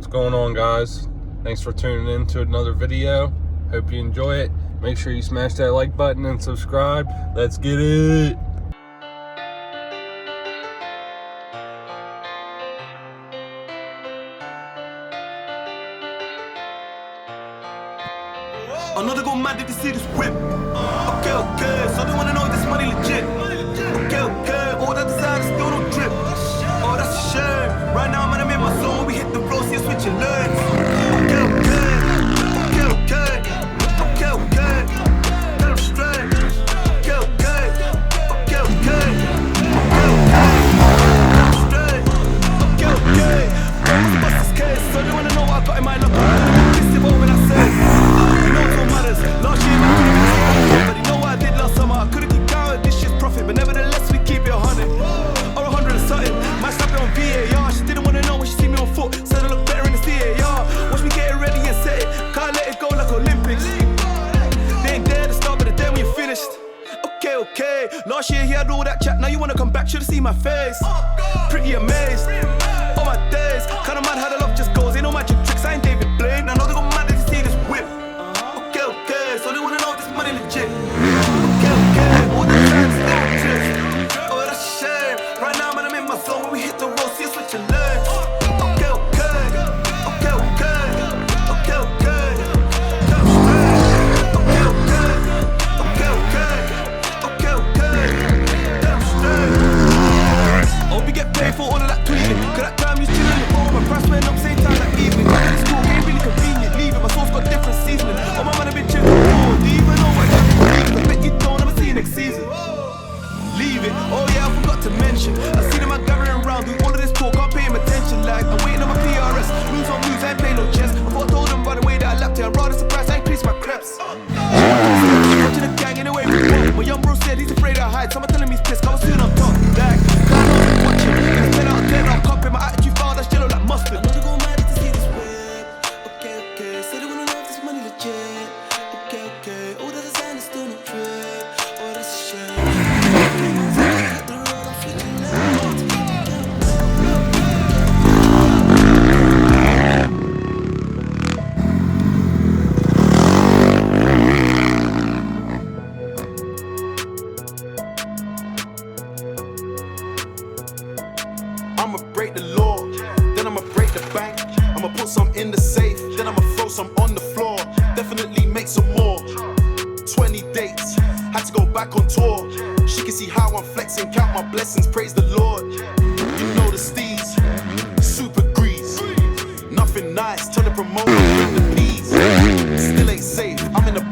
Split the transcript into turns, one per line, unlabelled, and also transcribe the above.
What's going on, guys? Thanks for tuning in to another video. Hope you enjoy it. Make sure you smash that like button and subscribe. Let's get it.
Another go mad if you see this whip. Okay, okay, so they wanna know if this money legit. Okay, okay, all that desire still don't drip. Oh, that's a shame. Right now, man, I'm in my zone. We hit the road, see you switching lanes. Okay, okay, okay, okay, okay, okay. Let 'em straight. Okay, okay, okay, okay, okay, okay. Let 'em straight. Okay, okay. Bust this case, so they wanna know what I got in my locker. This is what when I say. Last year, but you know what I did last summer. I couldn't keep counting this shit's profit, but nevertheless, we keep it 100 or 100 and something. Might slap it on VAR. She didn't want to know when she see me on foot. Said I look better in the CAR. Watch me get it ready and set it. Can't let it go like Olympics. They ain't there to start, but they're there when you're finished. Okay, okay. Last year he had all that chat. Now you wanna come back? Should've seen my face. Pretty amazed. All my days, kinda mad how the love just goes. Ain't no magic tricks. I ain't David Blaine. I know they go mad if you see this whip. So they wanna know if this money legit. Okay, okay, all the time still just. Oh, that's a shame. Right now, man, I'm in my zone. When we hit the road, see you switching lanes. Okay, okay, okay, okay, okay, okay. Come straight. Okay, okay, okay, okay, okay, okay. Come straight. Hope you get paid for all of that tweeting. Cause that time you chillin' in the phone, my price went up same time that evening. This school game really convenient. Leaving my sauce got different seasoning. Oh, my man, I've been chillin'. Leave it, oh yeah, I forgot to mention. I see them out gathering around, do all of this talk, can't pay him attention. Like, I'm waiting on my PRS, moves on moves, I ain't play no chess. I thought I told them by the way that I lapped it, I'm rather surprised I increased my creps. Watching the gang in the way we walk. My young bro said he's afraid I hide, someone telling me he's pissed, cause I'm soon on top. Like, can't know I'm watching, and it's 10 out of 10, I'll cop it. My attitude foul, that's yellow like mustard. I know they go mad to see this way. Okay, okay, say they wanna know if this money legit. Okay, okay, all that design is still not true. Oh, that's a shame. I'ma break the law, then I'ma break the bank. I'ma put some in the safe, then I'ma throw some on the floor. Definitely make some more. 20 dates, had to go back on tour. She can see how I'm flexing, count my blessings, praise the Lord. You know the steez, super grease. Nothing nice, tell the promoter, bring the peas. Still ain't safe, I'm in the